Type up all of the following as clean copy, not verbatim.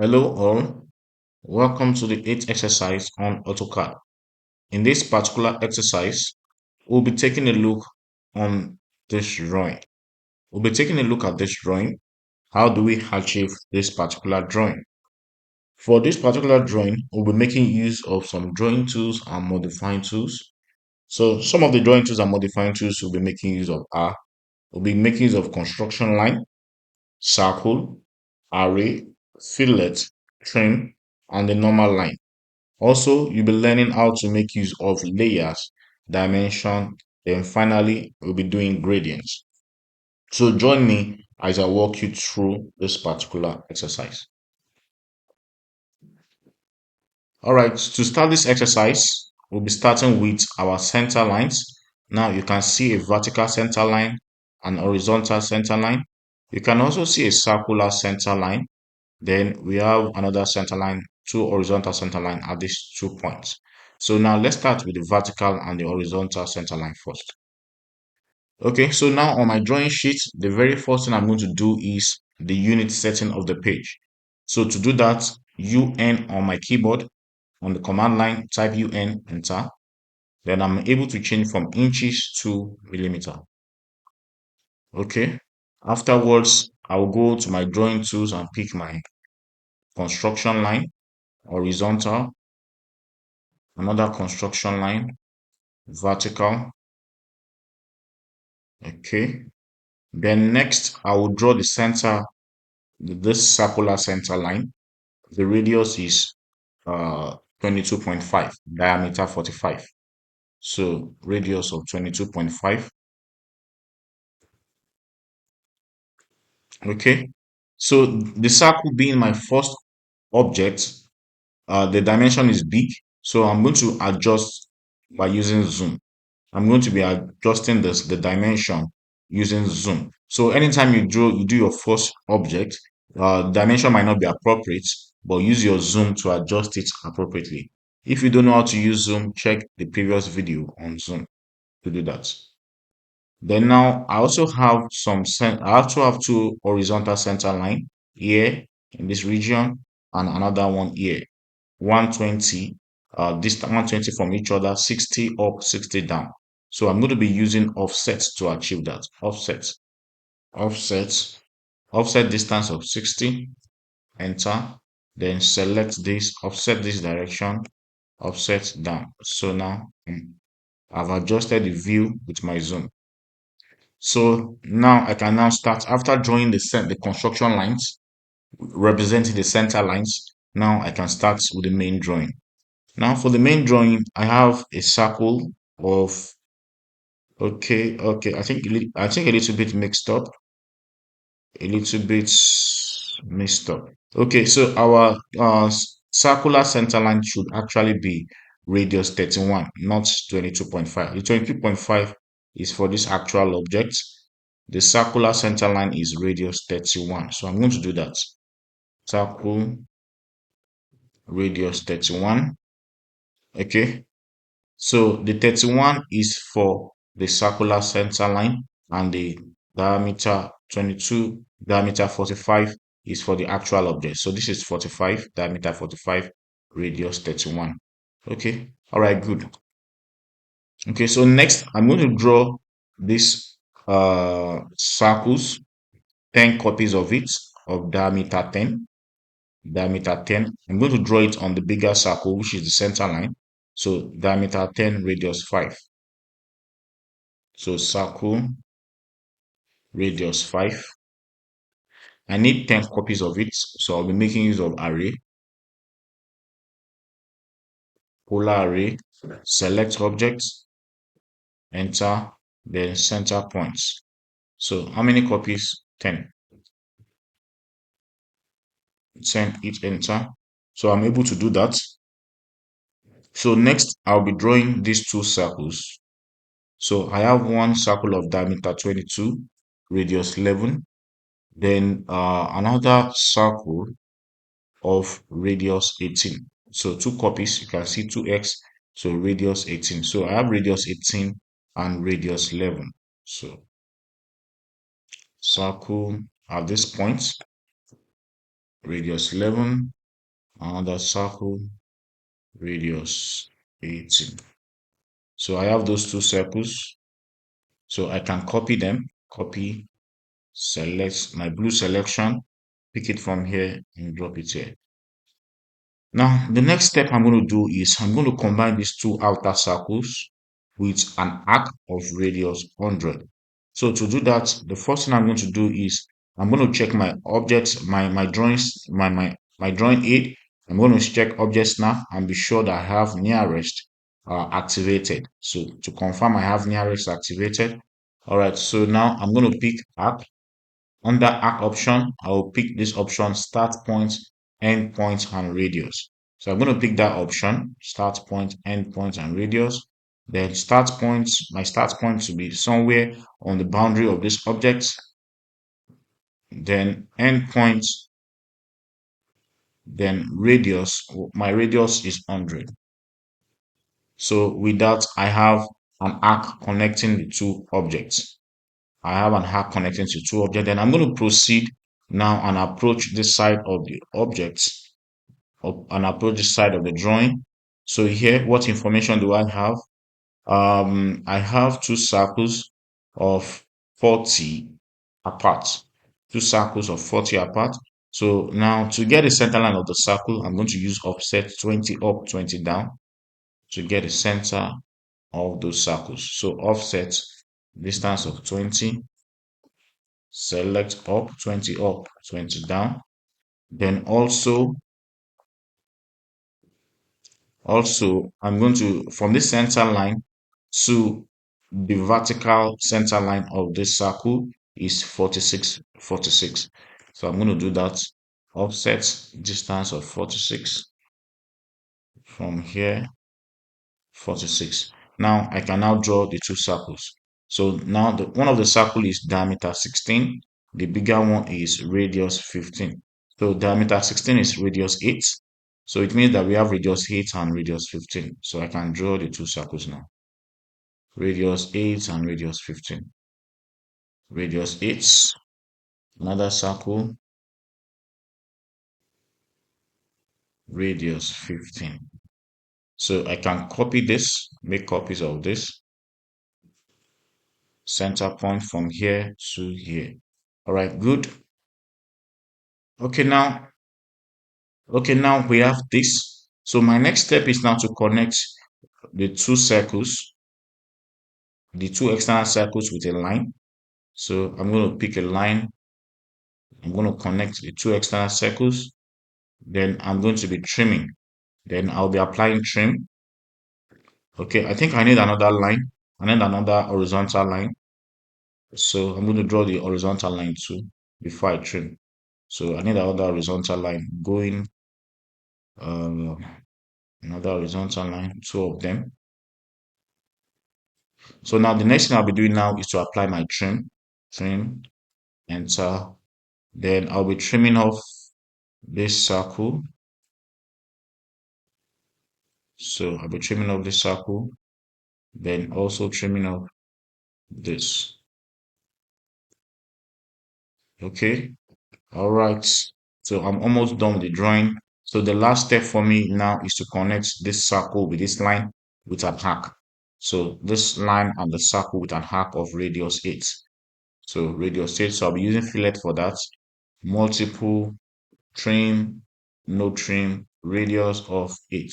Hello all, welcome to the 8th exercise on AutoCAD. In this particular exercise, we'll be taking a look on this drawing. We'll be taking a look at this drawing. How do we achieve this particular drawing? For this particular drawing, we'll be making use of some drawing tools and modifying tools. So some of the drawing tools and modifying tools we'll be making use of are, we'll be making use of construction line, circle, array, fillet, trim, and the normal line. Also, you'll be learning how to make use of layers, dimension, then finally, we'll be doing gradients. So join me as I walk you through this particular exercise. All right, to start this exercise, we'll be starting with our center lines. Now you can see a vertical center line, an horizontal center line. You can also see a circular center line. Then we have another center line, two horizontal center line at these 2 points. So now let's start with the vertical and the horizontal center line first. Okay, so now on my drawing sheet, the very first thing I'm going to do is the unit setting of the page. So to do that, UN on my keyboard, on the command line, type UN, enter. Then I'm able to change from inches to millimeter. Okay, afterwards, I'll go to my drawing tools and pick my construction line, horizontal, another construction line, vertical. Okay, then next I will draw the center, this circular center line. The radius is 22.5, diameter 45. So radius of 22.5. Okay, so the circle being my first object, the dimension is big, so I'm going to adjust by using zoom. I'm going to be adjusting the dimension using zoom. So anytime you do your first object, dimension might not be appropriate, but use your zoom to adjust it appropriately. If you don't know how to use zoom, check the previous video on zoom to do that. Then now I also have I also have two horizontal center line here in this region and another one here. 120, distance 120 from each other, 60 up, 60 down. So I'm going to be using offsets to achieve that. Offset, offset distance of 60, enter, then select this, offset this direction, offset down. So now I've adjusted the view with my zoom. So now I can now start after drawing the construction lines representing the center lines. Now I can start with the main drawing. Now for the main drawing, I have a circle of okay. I think a little bit mixed up. A little bit mixed up. Okay, so our circular center line should actually be radius 31, not 22.5. The 22.5 is for this actual object. The circular center line is radius 31. So I'm going to do that. Circle radius 31. Okay. So the 31 is for the circular center line and the diameter 22, diameter 45 is for the actual object. So this is 45, diameter 45, radius 31. Okay. All right, good. Okay, so next I'm going to draw this circles, 10 copies of it of diameter 10. Diameter 10. I'm going to draw it on the bigger circle, which is the center line. So diameter 10, radius 5. So circle, radius 5. I need 10 copies of it. So I'll be making use of array, polar array, select object, enter, then center points. So how many copies? 10. Send it, enter. So I'm able to do that. So next I'll be drawing these two circles. So I have one circle of diameter 22, radius 11, then another circle of radius 18. So two copies, you can see 2x, so radius 18. So I have radius 18 and radius 11. So circle at this point, radius 11, another circle, radius 18. So I have those two circles. So I can copy them, copy, select my blue selection, pick it from here and drop it here. Now, the next step I'm going to do is I'm going to combine these two outer circles with an arc of radius 100. So to do that, the first thing I'm going to do is I'm going to check my objects, my drawings, my drawing aid. I'm going to check object snap and be sure that I have nearest activated. So to confirm I have nearest activated. All right, so now I'm going to pick arc. Under arc option, I will pick this option, start point, end point, and radius. So I'm going to pick that option, start point, end point, and radius. Then start point, my start point to be somewhere on the boundary of this object. Then end point, then radius, my radius is 100. So with that, I have an arc connecting the two objects. I have an arc connecting to two objects. Then I'm going to proceed now and approach this side of the objects and approach this side of the drawing. So here, what information do I have? I have two circles of 40 apart. Two circles of 40 apart. So now to get the center line of the circle, I'm going to use offset 20 up, 20 down to get the center of those circles. So offset distance of 20, select up, 20 up, 20 down. Then also I'm going to, from this center line to the vertical center line of this circle is 46, 46. So I'm going to do that. Offset distance of 46 from here, 46. Now I can now draw the two circles. So now the one of the circle is diameter 16. The bigger one is radius 15. So diameter 16 is radius 8. So it means that we have radius 8 and radius 15. So I can draw the two circles now. Radius 8 and radius 15. Radius 8, another circle, radius 15. So I can copy this, make copies of this, center point from here to here. All right, good. Okay, now we have this. So my next step is now to connect the two circles, the two external circles with a line. So I'm going to pick a line. I'm going to connect the two external circles. Then I'm going to be trimming. Then I'll be applying trim. Okay, I think I need another line. I need another horizontal line. So I'm going to draw the horizontal line too before I trim. So I need another horizontal line going, uh, another horizontal line, two of them. So now the next thing I'll be doing now is to apply my trim, enter. Then I'll be trimming off this circle. So I'll be trimming off this circle, then also trimming off this. Okay. All right. So I'm almost done with the drawing. So the last step for me now is to connect this circle with this line with an arc. So this line and the circle with an arc of radius 8. So radius 8. So I'll be using fillet for that. Multiple, trim, no trim, radius of 8.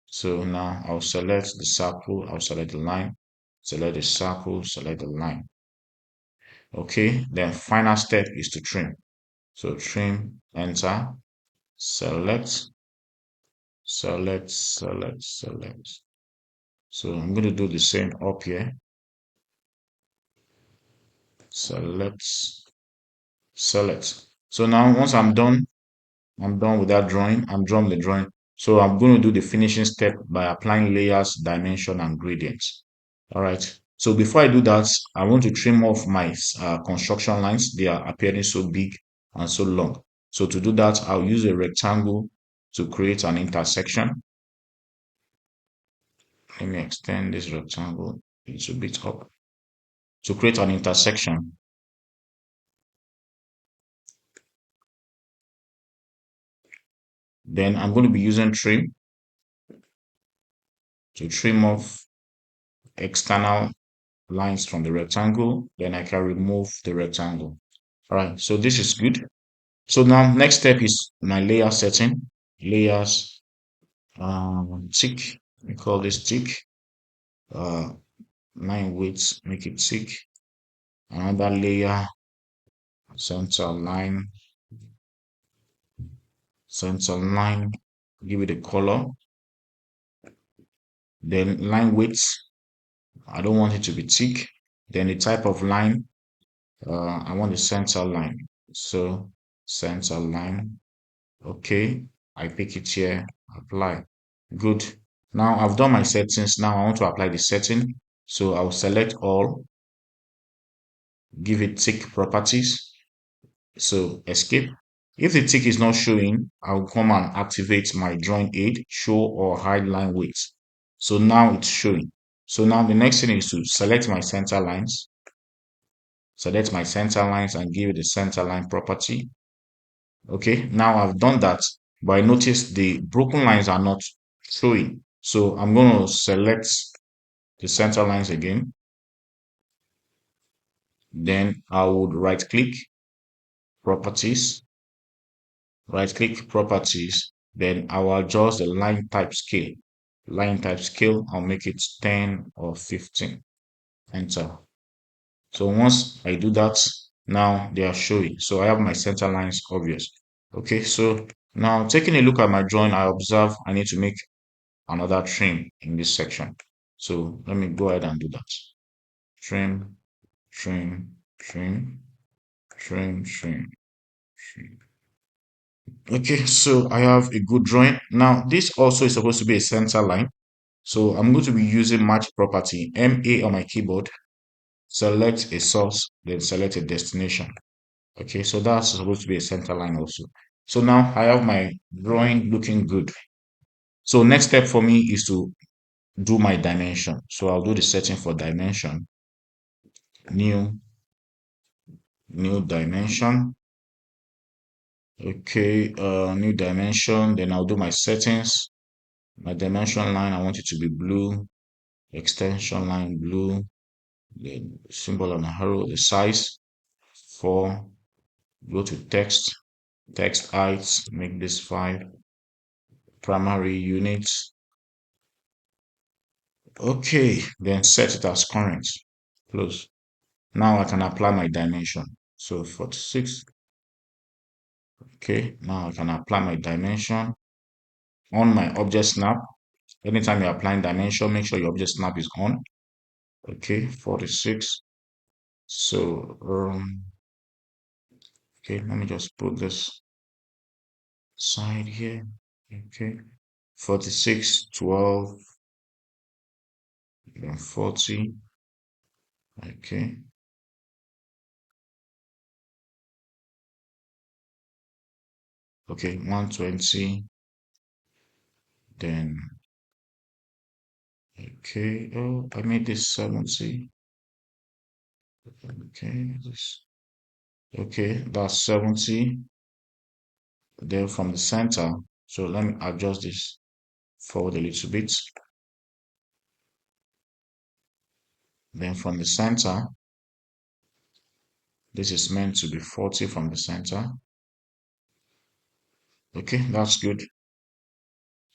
So now I'll select the circle, I'll select the line, select the circle, select the line. Okay, then final step is to trim. So trim, enter, select, select. So I'm going to do the same up here. Select, select. So now once I'm done with that drawing. I'm drawing the drawing. So I'm going to do the finishing step by applying layers, dimension, and gradients. All right. So before I do that, I want to trim off my construction lines. They are appearing so big and so long. So to do that, I'll use a rectangle to create an intersection. Let me extend this rectangle a little bit up to create an intersection. Then I'm going to be using trim to trim off external lines from the rectangle. Then I can remove the rectangle. All right, so this is good. So now next step is my layer setting. Layers, tick. We call this tick. Uh, Line width, make it tick. Another layer, center line, center line. Give it a color. Then line width. I don't want it to be thick. Then the type of line. I want the center line. So center line. Okay. I pick it here. Apply. Good. Now I've done my settings. Now I want to apply the setting. So I'll select all, give it tick properties. So escape. If the tick is not showing, I'll come and activate my drawing aid, show or hide line weight. So now it's showing. So now the next thing is to select my center lines. Select my center lines and give it the center line property. Okay, now I've done that, but I notice the broken lines are not showing. So I'm going to select the center lines again. Then I would right click properties, then I will adjust the line type scale. Line type scale, I'll make it 10 or 15. Enter. So once I do that, now they are showing. So I have my center lines obvious. Okay, so now taking a look at my drawing, I observe I need to make another trim in this section. So let me go ahead and do that. Trim, trim, trim, trim, trim, trim. Okay, so I have a good drawing. Now, this also is supposed to be a center line. So I'm going to be using match property, MA on my keyboard, select a source, then select a destination. Okay, so that's supposed to be a center line also. So now I have my drawing looking good. So next step for me is to do my dimension. So I'll do the setting for dimension, new, new dimension. Okay, new dimension. Then I'll do my settings. My dimension line, I want it to be blue. Extension line blue. The symbol on the arrow, the size 4. Go to text, text height, make this 5. Primary units. Okay, then set it as current. Close. Now I can apply my dimension. So 46. Okay, now I can apply my dimension on my object snap. Anytime you're applying dimension, make sure your object snap is on. Okay, 46. So, okay, let me just put this side here. Okay, 46, 12, then 40. Okay, okay, 120. Then, okay, oh, I made this 70. Okay, this, okay, that's 70. Then from the center, so let me adjust this forward a little bit. Then from the center, this is meant to be 40 from the center. Okay, that's good.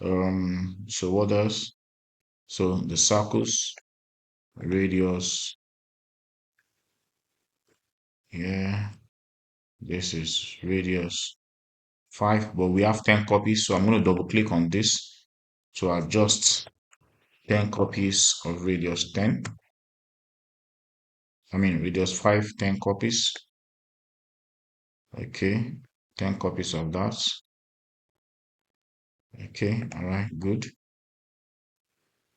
So what else? So the circles, radius, yeah, this is radius 5, but we have 10 copies, so I'm going to double click on this to adjust 10 copies of radius 10. I mean radius 5, 10 copies. Okay, 10 copies of that. Okay, all right, good.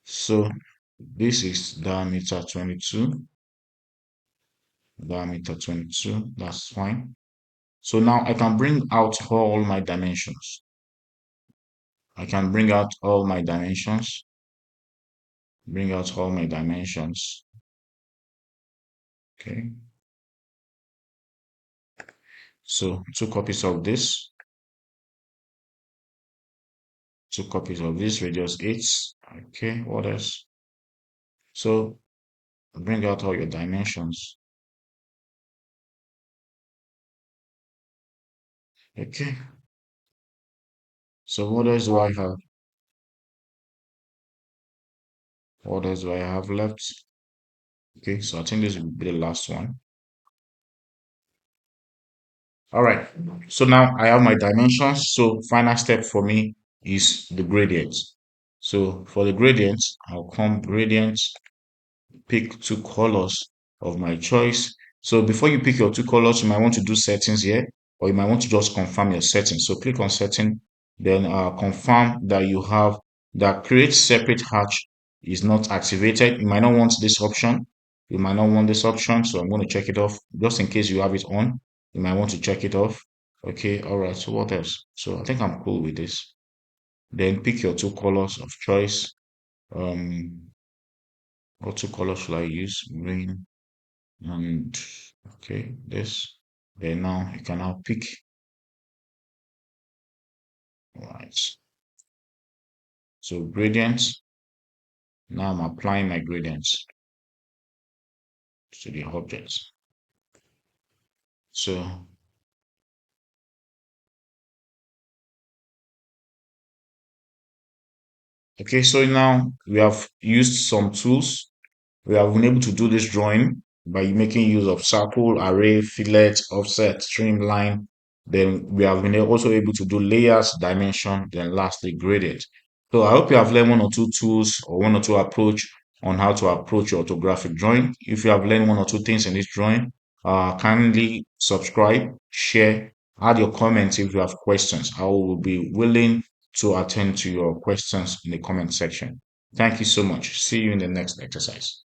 So this is diameter 22. Diameter 22, that's fine. So now I can bring out all my dimensions. I can bring out all my dimensions. Bring out all my dimensions. Okay. So 2 copies of this. two copies of this, radius 8. Okay, what else? So bring out all your dimensions. Okay, so what else do I have? What else do I have left? Okay, so I think this will be the last one. All right, so now I have my dimensions. So final step for me is the gradient. So for the gradient, I'll come gradient, pick two colors of my choice. So before you pick your two colors, you might want to do settings here, or you might want to just confirm your settings. So click on setting, then confirm that you have that create separate hatch is not activated. You might not want this option. You might not want this option. So I'm going to check it off just in case you have it on. You might want to check it off. Okay. All right. So what else? So I think I'm cool with this. Then pick your two colors of choice. Um, what two colors should I use? Green and okay, this. Then now you can now pick. Right. So gradients. Now I'm applying my gradients to the objects. So okay, so now we have used some tools. We have been able to do this drawing by making use of circle, array, fillet, offset, streamline. Then we have been also able to do layers, dimension, then lastly gradient. So I hope you have learned one or two tools or one or two approach on how to approach your orthographic drawing. If you have learned one or two things in this drawing, kindly subscribe, share, add your comments if you have questions. I will be willing to attend to your questions in the comment section. Thank you so much. See you in the next exercise.